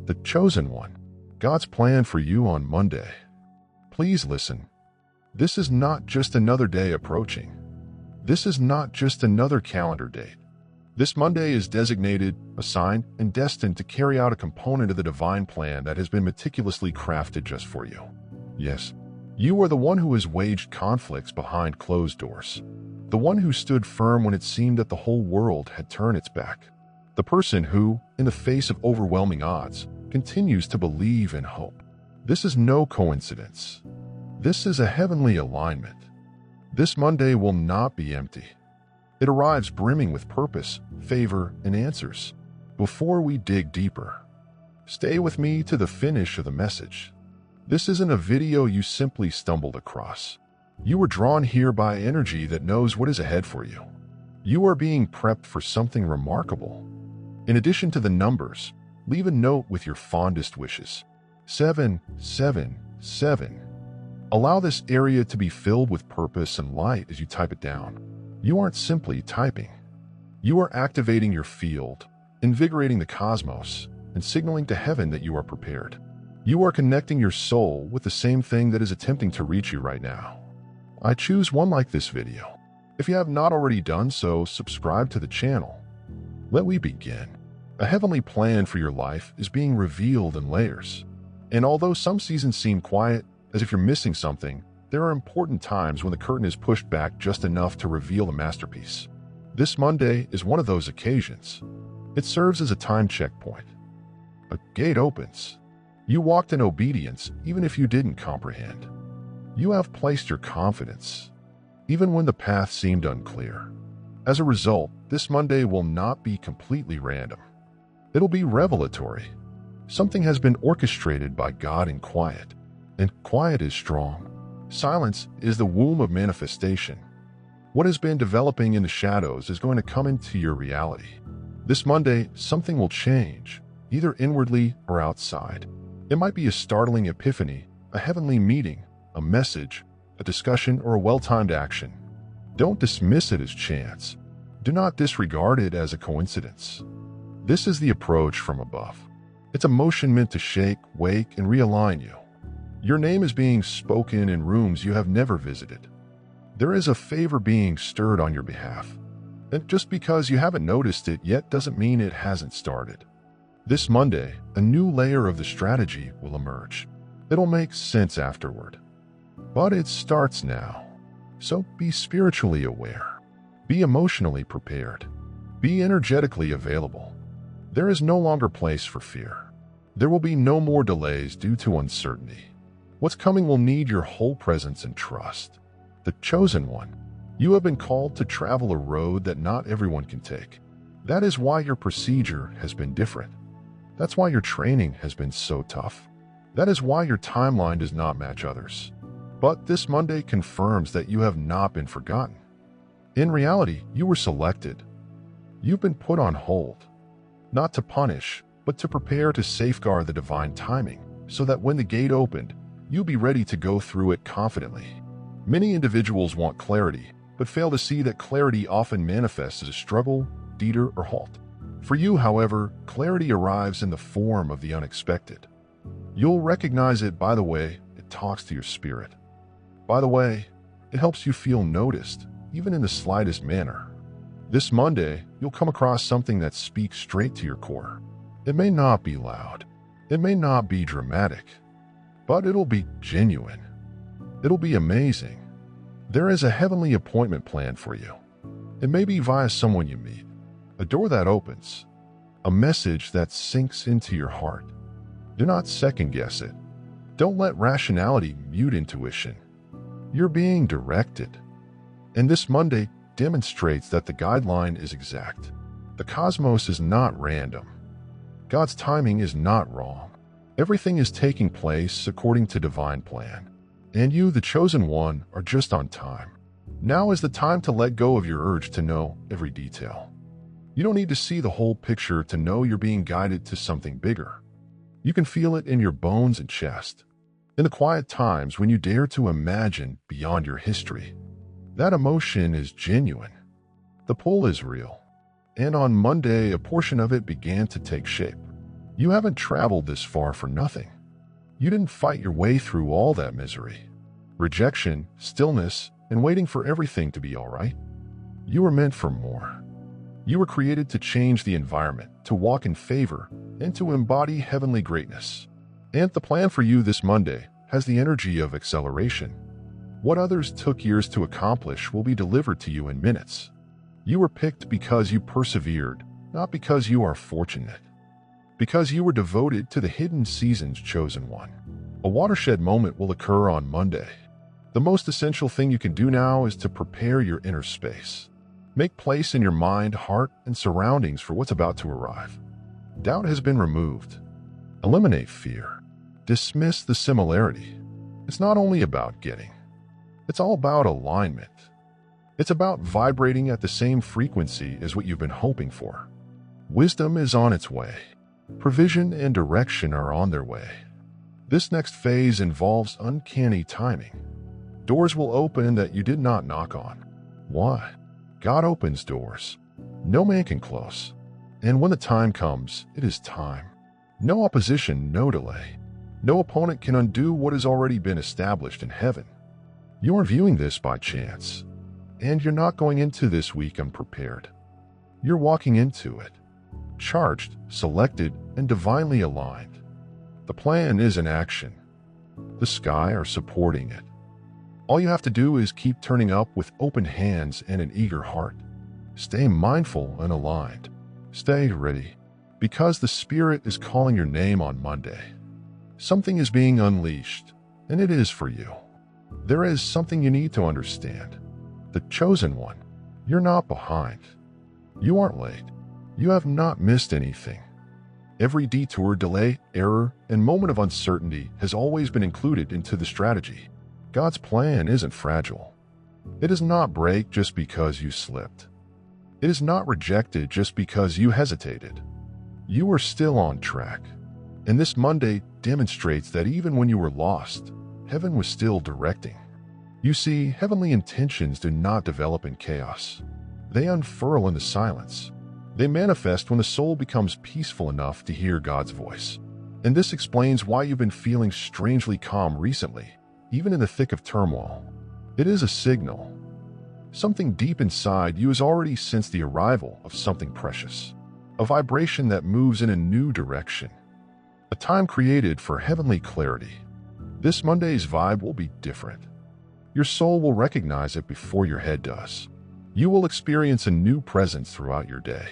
The Chosen One, God's plan for you on Monday. Please listen. This is not just another day approaching. This is not just another calendar date. This Monday is designated, assigned, and destined to carry out a component of the divine plan that has been meticulously crafted just for you. Yes, you are the one who has waged conflicts behind closed doors. The one who stood firm when it seemed that the whole world had turned its back. The person who, in the face of overwhelming odds, continues to believe and hope. This is no coincidence. This is a heavenly alignment. This Monday will not be empty. It arrives brimming with purpose, favor, and answers. Before we dig deeper, stay with me to the finish of the message. This isn't a video you simply stumbled across. You were drawn here by energy that knows what is ahead for you. You are being prepped for something remarkable. In addition to the numbers, leave a note with your fondest wishes. 777. Allow this area to be filled with purpose and light as you type it down. You aren't simply typing. You are activating your field, invigorating the cosmos, and signaling to heaven that you are prepared. You are connecting your soul with the same thing that is attempting to reach you right now. I choose one like this video. If you have not already done so, subscribe to the channel. Let we begin. A heavenly plan for your life is being revealed in layers. And although some seasons seem quiet, as if you're missing something, there are important times when the curtain is pushed back just enough to reveal a masterpiece. This Monday is one of those occasions. It serves as a time checkpoint. A gate opens. You walked in obedience even if you didn't comprehend. You have placed your confidence, even when the path seemed unclear. As a result, this Monday will not be completely random. It'll be revelatory. Something has been orchestrated by God in quiet, and quiet is strong. Silence is the womb of manifestation. What has been developing in the shadows is going to come into your reality. This Monday, something will change, either inwardly or outside. It might be a startling epiphany, a heavenly meeting, a message, a discussion, or a well-timed action. Don't dismiss it as chance. Do not disregard it as a coincidence. This is the approach from above. It's a motion meant to shake, wake, and realign you. Your name is being spoken in rooms you have never visited. There is a favor being stirred on your behalf. And just because you haven't noticed it yet doesn't mean it hasn't started. This Monday, a new layer of the strategy will emerge. It'll make sense afterward. But it starts now. So be spiritually aware. Be emotionally prepared. Be energetically available. There is no longer place for fear. There will be no more delays due to uncertainty. What's coming will need your whole presence and trust. The Chosen One. You have been called to travel a road that not everyone can take. That is why your procedure has been different. That's why your training has been so tough. That is why your timeline does not match others. But this Monday confirms that you have not been forgotten. In reality, you were selected. You've been put on hold. Not to punish, but to prepare to safeguard the divine timing, so that when the gate opened, you'll be ready to go through it confidently. Many individuals want clarity, but fail to see that clarity often manifests as a struggle, deter, or halt. For you, however, clarity arrives in the form of the unexpected. You'll recognize it by the way it talks to your spirit. By the way, it helps you feel noticed, even in the slightest manner. This Monday, you'll come across something that speaks straight to your core. It may not be loud. It may not be dramatic. But it'll be genuine. It'll be amazing. There is a heavenly appointment planned for you. It may be via someone you meet, a door that opens, a message that sinks into your heart. Do not second-guess it. Don't let rationality mute intuition. You're being directed. And this Monday demonstrates that the guideline is exact. The cosmos is not random. God's timing is not wrong. Everything is taking place according to divine plan. And you, the Chosen One, are just on time. Now is the time to let go of your urge to know every detail. You don't need to see the whole picture to know you're being guided to something bigger. You can feel it in your bones and chest. In the quiet times when you dare to imagine beyond your history. That emotion is genuine. The pull is real. And on Monday, a portion of it began to take shape. You haven't traveled this far for nothing. You didn't fight your way through all that misery, rejection, stillness, and waiting for everything to be all right. You were meant for more. You were created to change the environment, to walk in favor, and to embody heavenly greatness. And the plan for you this Monday has the energy of acceleration. What others took years to accomplish will be delivered to you in minutes. You were picked because you persevered, not because you are fortunate. Because you were devoted to the hidden season's chosen one. A watershed moment will occur on Monday. The most essential thing you can do now is to prepare your inner space. Make place in your mind, heart, and surroundings for what's about to arrive. Doubt has been removed. Eliminate fear. Dismiss the similarity. It's not only about getting. It's all about alignment. It's about vibrating at the same frequency as what you've been hoping for. Wisdom is on its way. Provision and direction are on their way. This next phase involves uncanny timing. Doors will open that you did not knock on. Why? God opens doors. No man can close. And when the time comes, it is time. No opposition, no delay. No opponent can undo what has already been established in heaven. You aren't viewing this by chance. And you're not going into this week unprepared. You're walking into it. Charged, selected, and divinely aligned. The plan is in action. The sky are supporting it. All you have to do is keep turning up with open hands and an eager heart. Stay mindful and aligned. Stay ready, because the Spirit is calling your name on Monday. Something is being unleashed, and it is for you. There is something you need to understand. The chosen one. You're not behind. You aren't late. You have not missed anything. Every detour, delay, error, and moment of uncertainty has always been included into the strategy. God's plan isn't fragile. It does not break just because you slipped. It is not rejected just because you hesitated. You are still on track. And this Monday demonstrates that even when you were lost, heaven was still directing. You see, heavenly intentions do not develop in chaos. They unfurl in the silence. They manifest when the soul becomes peaceful enough to hear God's voice. And this explains why you've been feeling strangely calm recently, even in the thick of turmoil. It is a signal. Something deep inside you has already sensed the arrival of something precious, a vibration that moves in a new direction, a time created for heavenly clarity. This Monday's vibe will be different. Your soul will recognize it before your head does. You will experience a new presence throughout your day,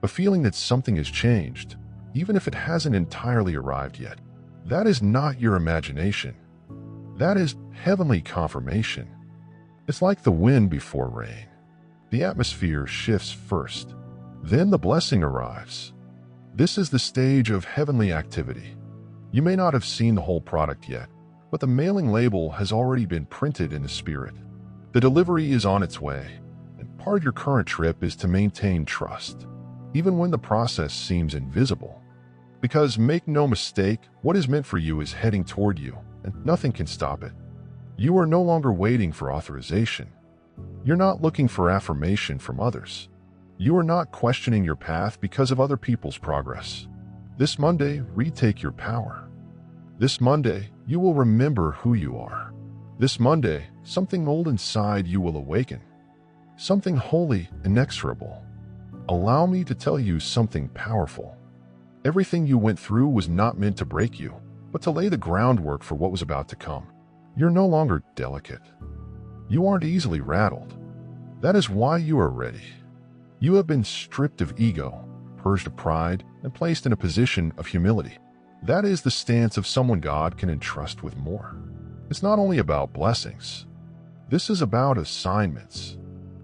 a feeling that something has changed, even if it hasn't entirely arrived yet. That is not your imagination. That is heavenly confirmation. It's like the wind before rain. The atmosphere shifts first, then the blessing arrives. This is the stage of heavenly activity. You may not have seen the whole product yet, but the mailing label has already been printed in the spirit. The delivery is on its way, and part of your current trip is to maintain trust, even when the process seems invisible. Because make no mistake, what is meant for you is heading toward you, and nothing can stop it. You are no longer waiting for authorization. You're not looking for affirmation from others. You are not questioning your path because of other people's progress. This Monday, retake your power. This Monday, you will remember who you are. This Monday, something old inside you will awaken. Something holy, inexorable. Allow me to tell you something powerful. Everything you went through was not meant to break you, but to lay the groundwork for what was about to come. You're no longer delicate. You aren't easily rattled. That is why you are ready. You have been stripped of ego, purged of pride, and placed in a position of humility. That is the stance of someone God can entrust with more. It's not only about blessings. This is about assignments,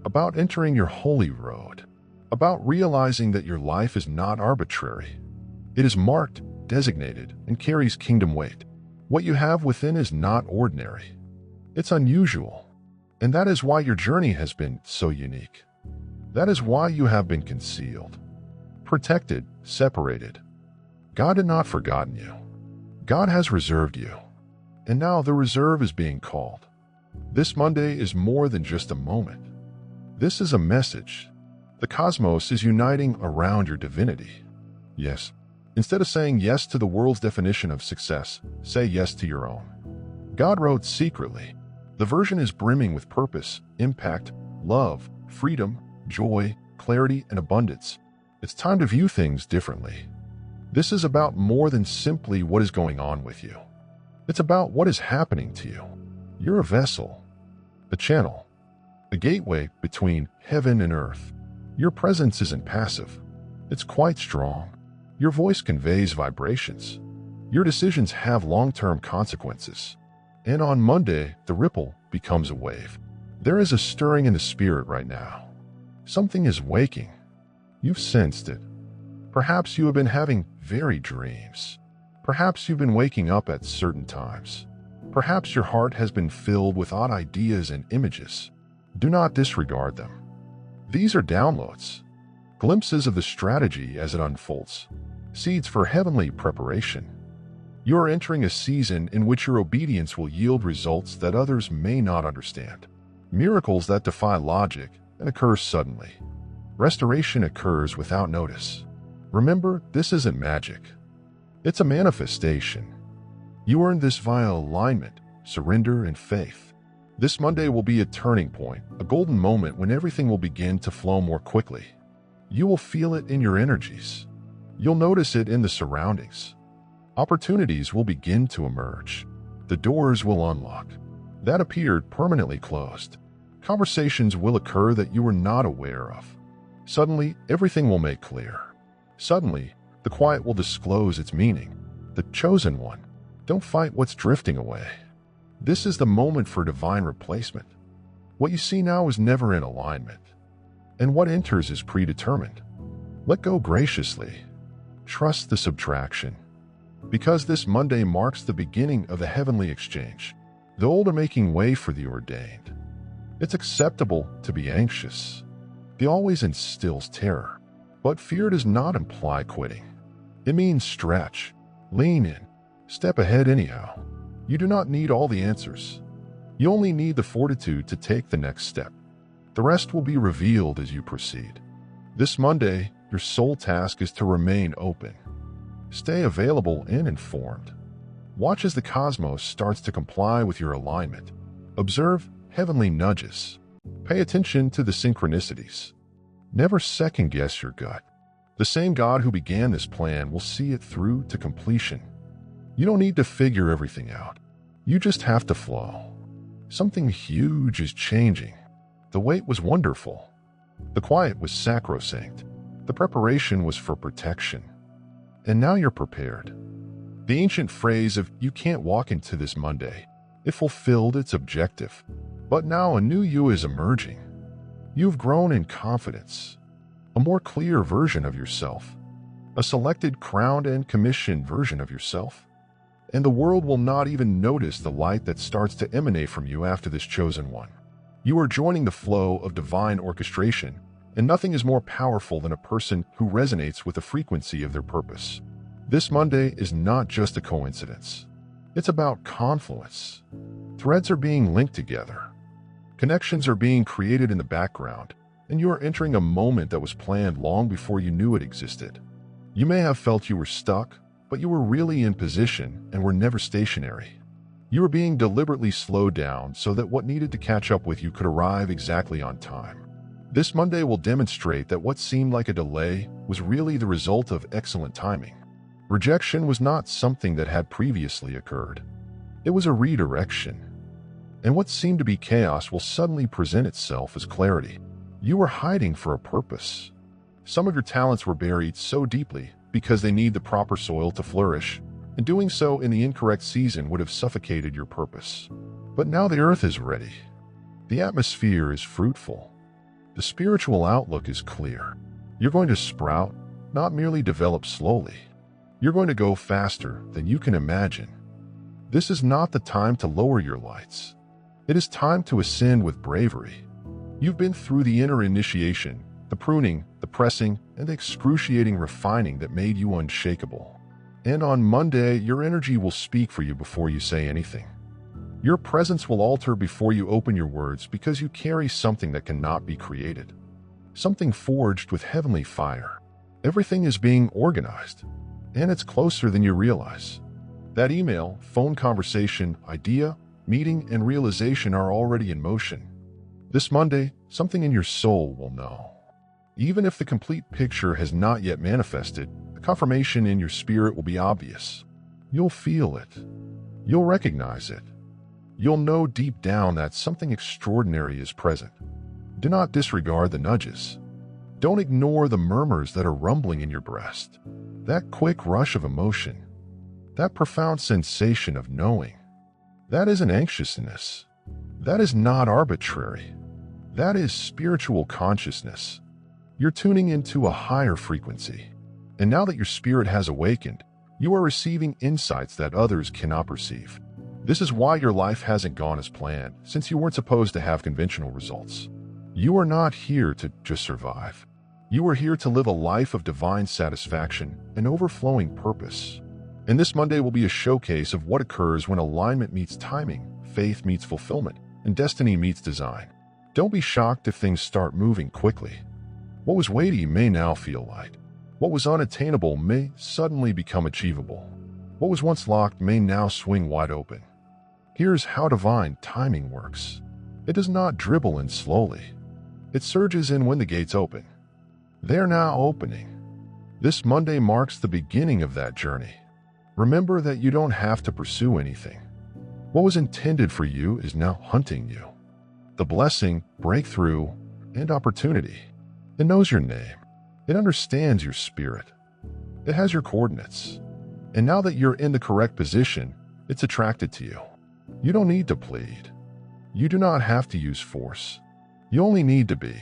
about entering your holy road, about realizing that your life is not arbitrary. It is marked, designated, and carries kingdom weight. What you have within is not ordinary. It's unusual. And that is why your journey has been so unique. That is why you have been concealed, protected, separated. God had not forgotten you. God has reserved you. And now the reserve is being called. This Monday is more than just a moment. This is a message. The cosmos is uniting around your divinity. Yes, Instead of saying yes to the world's definition of success, say yes to your own. God wrote secretly, "The version is brimming with purpose, impact, love, freedom, joy, clarity, and abundance." It's time to view things differently. This is about more than simply what is going on with you. It's about what is happening to you. You're a vessel, a channel, a gateway between heaven and earth. Your presence isn't passive. It's quite strong. Your voice conveys vibrations. Your decisions have long-term consequences. And on Monday, the ripple becomes a wave. There is a stirring in the spirit right now. Something is waking. You've sensed it. Perhaps you have been having varied dreams. Perhaps you've been waking up at certain times. Perhaps your heart has been filled with odd ideas and images. Do not disregard them. These are downloads, glimpses of the strategy as it unfolds, seeds for heavenly preparation. You are entering a season in which your obedience will yield results that others may not understand. Miracles that defy logic and occur suddenly. Restoration occurs without notice. Remember, this isn't magic. It's a manifestation. You earned this via alignment, surrender, and faith. This Monday will be a turning point, a golden moment when everything will begin to flow more quickly. You will feel it in your energies. You'll notice it in the surroundings. Opportunities will begin to emerge. The doors will unlock that appeared permanently closed. Conversations will occur that you were not aware of. Suddenly, everything will make clear. Suddenly, the quiet will disclose its meaning. The chosen one. Don't fight what's drifting away. This is the moment for divine replacement. What you see now is never in alignment, and what enters is predetermined. Let go graciously. Trust the subtraction. Because this Monday marks the beginning of the heavenly exchange. The old are making way for the ordained. It's acceptable to be anxious. The always instills terror. But fear does not imply quitting. It means stretch, lean in, step ahead anyhow. You do not need all the answers. You only need the fortitude to take the next step. The rest will be revealed as you proceed. This Monday, your sole task is to remain open. Stay available and informed. Watch as the cosmos starts to comply with your alignment. Observe heavenly nudges. Pay attention to the synchronicities. Never second-guess your gut. The same God who began this plan will see it through to completion. You don't need to figure everything out. You just have to flow. Something huge is changing. The wait was wonderful. The quiet was sacrosanct. The preparation was for protection. And now you're prepared. The ancient phrase of "you can't walk into this Monday," it fulfilled its objective. But now a new you is emerging. You've grown in confidence. A more clear version of yourself. A selected, crowned, and commissioned version of yourself. And the world will not even notice the light that starts to emanate from you after this chosen one. You are joining the flow of divine orchestration, and nothing is more powerful than a person who resonates with the frequency of their purpose. This Monday is not just a coincidence. It's about confluence. Threads are being linked together. Connections are being created in the background, and you are entering a moment that was planned long before you knew it existed. You may have felt you were stuck, but you were really in position and were never stationary. You were being deliberately slowed down so that what needed to catch up with you could arrive exactly on time. This Monday will demonstrate that what seemed like a delay was really the result of excellent timing. Rejection was not something that had previously occurred. It was a redirection. And what seemed to be chaos will suddenly present itself as clarity. You were hiding for a purpose. Some of your talents were buried so deeply because they need the proper soil to flourish, and doing so in the incorrect season would have suffocated your purpose. But now the earth is ready. The atmosphere is fruitful. The spiritual outlook is clear. You're going to sprout, not merely develop slowly. You're going to go faster than you can imagine. This is not the time to lower your lights. It is time to ascend with bravery. You've been through the inner initiation, the pruning, the pressing, and the excruciating refining that made you unshakable. And on Monday, your energy will speak for you before you say anything. Your presence will alter before you open your words because you carry something that cannot be created. Something forged with heavenly fire. Everything is being organized. and it's closer than you realize. That email, phone conversation, idea, meeting, and realization are already in motion. This Monday, something in your soul will know. Even if the complete picture has not yet manifested, the confirmation in your spirit will be obvious. You'll feel it. You'll recognize it. You'll know deep down that something extraordinary is present. Do not disregard the nudges. Don't ignore the murmurs that are rumbling in your breast. That quick rush of emotion, that profound sensation of knowing, that isn't anxiousness. That is not arbitrary. That is spiritual consciousness. You're tuning into a higher frequency. And now that your spirit has awakened, you are receiving insights that others cannot perceive. This is why your life hasn't gone as planned, since you weren't supposed to have conventional results. You are not here to just survive. You are here to live a life of divine satisfaction and overflowing purpose. And this Monday will be a showcase of what occurs when alignment meets timing, faith meets fulfillment, and destiny meets design. Don't be shocked if things start moving quickly. What was weighty may now feel light. What was unattainable may suddenly become achievable. What was once locked may now swing wide open. Here's how divine timing works. It does not dribble in slowly. It surges in when the gates open. They're now opening. This Monday marks the beginning of that journey. Remember that you don't have to pursue anything. What was intended for you is now hunting you. The blessing, breakthrough, and opportunity. It knows your name. It understands your spirit. It has your coordinates. And now that you're in the correct position, it's attracted to you. You don't need to plead. You do not have to use force. You only need to be.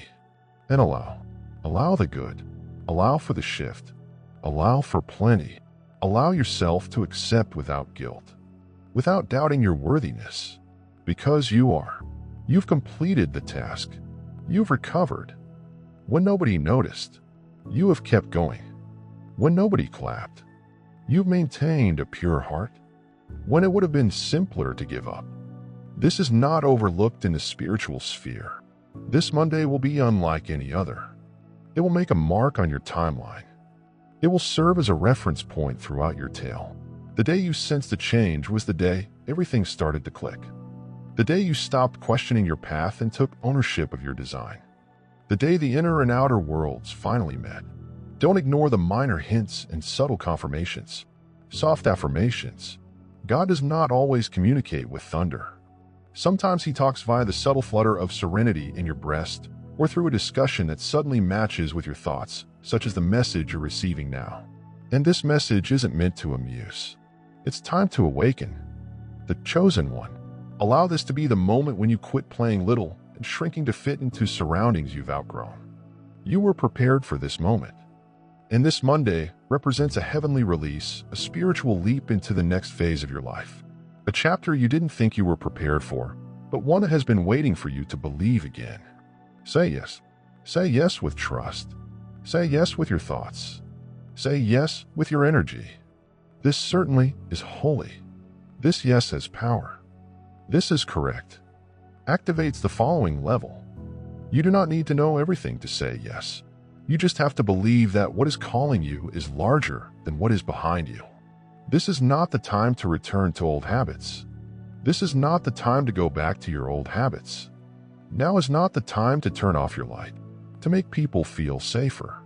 And allow. Allow the good. Allow for the shift. Allow for plenty. Allow yourself to accept without guilt, without doubting your worthiness, because you are. You've completed the task. You've recovered. When nobody noticed, you have kept going. When nobody clapped, you've maintained a pure heart. When it would have been simpler to give up. This is not overlooked in the spiritual sphere. This Monday will be unlike any other. It will make a mark on your timeline. It will serve as a reference point throughout your tale. The day you sensed a change was the day everything started to click. The day you stopped questioning your path and took ownership of your design. The day the inner and outer worlds finally met. Don't ignore the minor hints and subtle confirmations. Soft affirmations. God does not always communicate with thunder. Sometimes he talks via the subtle flutter of serenity in your breast, or through a discussion that suddenly matches with your thoughts, such as the message you're receiving now. And this message isn't meant to amuse. It's time to awaken. The chosen one. Allow this to be the moment when you quit playing little and shrinking to fit into surroundings you've outgrown. You were prepared for this moment. And this Monday represents a heavenly release, a spiritual leap into the next phase of your life. A chapter you didn't think you were prepared for, but one that has been waiting for you to believe again. Say yes. Say yes with trust. Say yes with your thoughts. Say yes with your energy. This certainly is holy. This yes has power. This is correct. Activates the following level. You do not need to know everything to say yes. You just have to believe that what is calling you is larger than what is behind you. This is not the time to return to old habits. This is not the time to go back to your old habits. Now is not the time to turn off your light, to make people feel safer.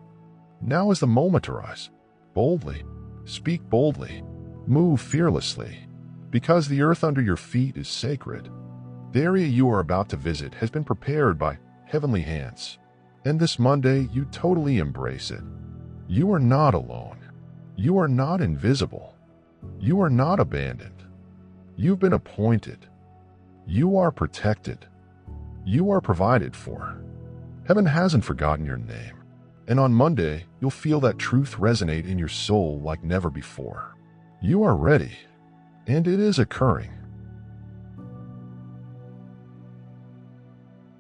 Now is the moment to rise. Boldly. Speak boldly. Move fearlessly. Because the earth under your feet is sacred. The area you are about to visit has been prepared by heavenly hands. And this Monday, you totally embrace it. You are not alone. You are not invisible. You are not abandoned. You've been appointed. You are protected. You are provided for. Heaven hasn't forgotten your name. And on Monday, you'll feel that truth resonate in your soul like never before. You are ready. And it is occurring.